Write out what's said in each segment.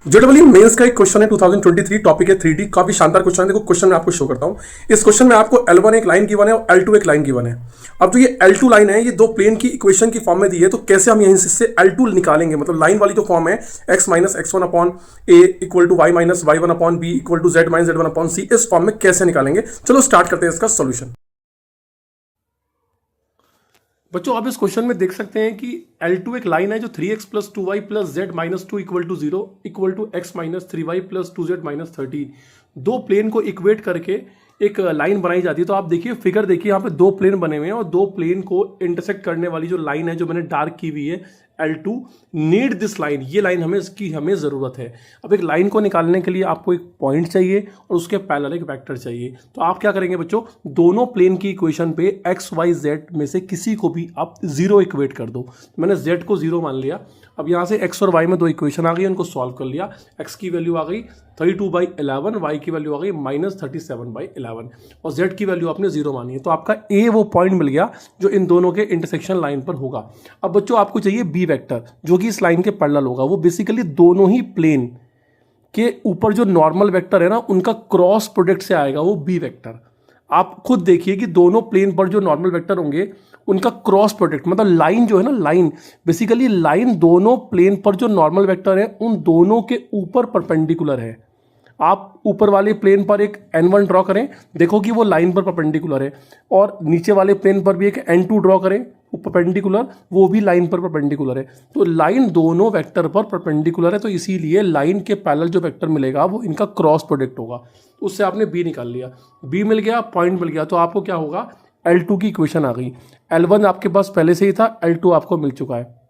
JW mains का एक question है 2023, टॉपिक है 3D। काफी शानदार क्वेश्चन है। देखो क्वेश्चन मैं आपको शो करता हूं। इस क्वेश्चन में आपको L1 एक लाइन गिवन है और L2 एक लाइन गिवन है। अब जो ये L2 लाइन है ये दो प्लेन की इक्वेशन की फॉर्म में दी है, तो कैसे हम यहीं से L2 निकालेंगे। मतलब लाइन वाली जो फॉर्म है x minus x1 upon a equal to y minus y1 upon b equal to z minus z1 upon c, इस फॉर्म में कैसे निकालेंगे। चलो स्टार्ट करते हैं इसका सोल्यूशन। बच्चों आप इस क्वेश्चन में देख सकते हैं कि L2 एक लाइन है जो 3x plus 2y plus z minus 2 equal to 0 equal to x minus 3y plus 2z minus 13, दो प्लेन को इक्वेट करके एक लाइन बनाई जाती है। तो आप देखिए फिगर देखिए, यहाँ पे दो प्लेन बने हुए हैं और दो प्लेन को इंटरसेक्ट करने वाली जो लाइन है जो मैंने डार्क की हुई है L2, नीड दिस लाइन, ये लाइन हमें जरूरत है। अब एक लाइन को निकालने के लिए आपको एक पॉइंट चाहिए और उसके पैरेलल एक वेक्टर चाहिए। तो आप क्या करेंगे बच्चों, दोनों प्लेन की इक्वेशन पे x y z में से किसी को भी आप जीरो इक्वेट कर दो। मैंने z को जीरो मान लिया। अब यहाँ से x और y में दो इक्वेशन आ गई, उनको सॉल्व कर लिया। x की वैल्यू आ गई 32/11, y की वैल्यू आ गई माइनस 37/11 और z की वैल्यू आपने जीरो मानी है। तो आपका a वो पॉइंट मिल गया जो इन दोनों के इंटरसेक्शन लाइन पर होगा। अब बच्चों आपको चाहिए b वेक्टर जो कि इस लाइन के पैरेलल होगा। वो बेसिकली दोनों ही प्लेन के ऊपर जो नॉर्मल वेक्टर है ना उनका क्रॉस प्रोडक्ट से आएगा वो b वेक्टर। आप खुद देखिए कि दोनों प्लेन पर जो नॉर्मल वेक्टर होंगे उनका क्रॉस प्रोडक्ट, मतलब लाइन जो है ना, लाइन बेसिकली लाइन दोनों प्लेन पर जो नॉर्मल वेक्टर है उन दोनों के ऊपर परपेंडिकुलर है। आप ऊपर वाले प्लेन पर एक n1 ड्रॉ करें, देखो कि वो लाइन पर परपेंडिकुलर है, और नीचे वाले प्लेन पर भी एक n2 ड्रॉ करें परपेंडिकुलर, वो भी लाइन पर परपेंडिकुलर है। तो लाइन दोनों वेक्टर पर परपेंडिकुलर है, तो इसीलिए लाइन के पैरेलल जो वेक्टर मिलेगा वो इनका क्रॉस प्रोडक्ट होगा। उससे आपने b निकाल लिया, b मिल गया, पॉइंट मिल गया। तो आपको क्या होगा, L2 की इक्वेशन आ गई। L1 आपके पास पहले से ही था, L2 आपको मिल चुका है।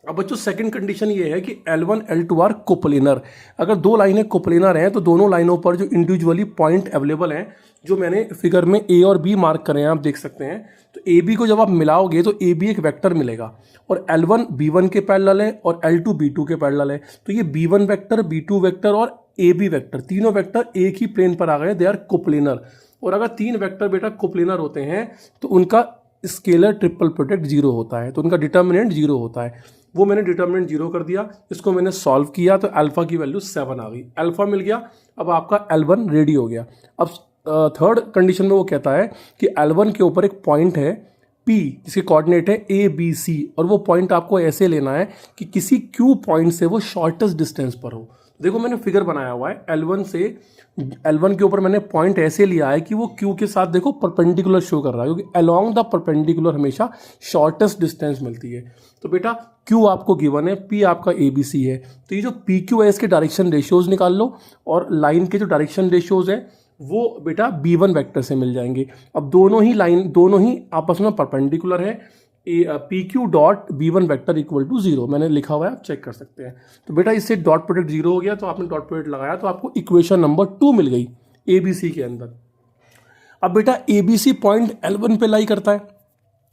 अब बच्चों सेकंड कंडीशन ये है कि L1 L2 आर कोप्लेनर। अगर दो लाइनें कोप्लेनर हैं तो दोनों लाइनों पर जो इंडिविजुअली पॉइंट अवेलेबल हैं, जो मैंने फिगर में A और B मार्क करे हैं आप देख सकते हैं, तो AB को जब आप मिलाओगे तो AB एक वेक्टर मिलेगा और L1 B1 के पैरेलल है और L2 B2 के पैरेलल है। तो ये B1 वेक्टर, B2 वेक्टर और AB वेक्टर, तीनों वेक्टर एक ही प्लेन पर आ गए, दे आर कोप्लेनर। और अगर तीन वेक्टर बेटा कोप्लेनर होते हैं तो उनका स्केलर ट्रिपल प्रोडक्ट जीरो होता है, तो उनका डिटर्मिनेंट जीरो होता है। वो मैंने डिटर्मिनेंट जीरो कर दिया, इसको मैंने सॉल्व किया तो अल्फा की वैल्यू 7 आ गई, अल्फा मिल गया। अब आपका L1 रेडी हो गया। अब थर्ड कंडीशन में वो कहता है कि L1 के ऊपर एक पॉइंट है P जिसके कोऑर्डिनेट है ABC, और वो पॉइंट आपको ऐसे लेना है कि किसी Q पॉइंट से वो शॉर्टेस्ट डिस्टेंस पर हो। देखो मैंने फिगर बनाया हुआ है L1 के ऊपर मैंने पॉइंट ऐसे लिया है कि वो Q के साथ देखो परपेंडिकुलर शो कर रहा है, क्योंकि अलोंग द परपेंडिकुलर हमेशा शॉर्टेस्ट डिस्टेंस मिलती है। तो बेटा Q आपको गिवन है, P आपका ABC है, तो ये जो PQ है इसके डायरेक्शन रेशियोज निकाल लो और लाइन के जो डायरेक्शन रेशियोज है वो बेटा B1 वेक्टर से मिल जाएंगे। अब दोनों ही आपस में परपेंडिकुलर है। PQ dot B1 vector equal to 0 मैंने लिखा हुआ है, आप चेक कर सकते हैं। तो बेटा इससे डॉट प्रोडक्ट 0 हो गया, तो आपने डॉट प्रोडक्ट लगाया तो आपको इक्वेशन नंबर 2 मिल गई ABC के अंदर। अब बेटा ABC पॉइंट L1 पे लाई करता है,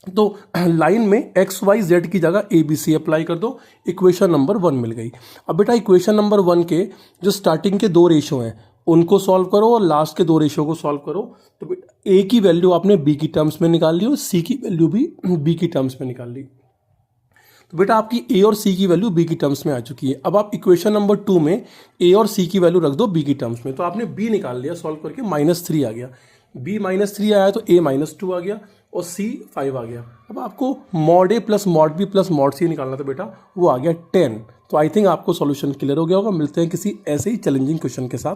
तो लाइन में x y z की जगह ABC अप्लाई कर दो, इक्वेशन नंबर 1 मिल गई। अब बेटा इक्वेशन नंबर 1 के जो स्टार्टिंग के दो रेशो हैं उनको सॉल्व करो और लास्ट के दो रेशो को सॉल्व करो। तो बेटा A की वैल्यू आपने B की टर्म्स में निकाल ली और C की वैल्यू भी B की टर्म्स में निकाल ली। तो बेटा आपकी A और C की वैल्यू B की टर्म्स में आ चुकी है। अब आप इक्वेशन नंबर 2 में A और C की वैल्यू रख दो B की टर्म्स में। तो आपने B निकाल लिया सॉल्व करके, -3 आ गया। B -3 आया तो A -2 आ गया और C 5 आ गया। अब आपको mod A plus mod B plus mod C निकालना था बेटा, वो आ गया 10। तो आई थिंक आपको सॉल्यूशन क्लियर हो गया होगा। मिलते हैं किसी ऐसे ही चैलेंजिंग क्वेश्चन के साथ।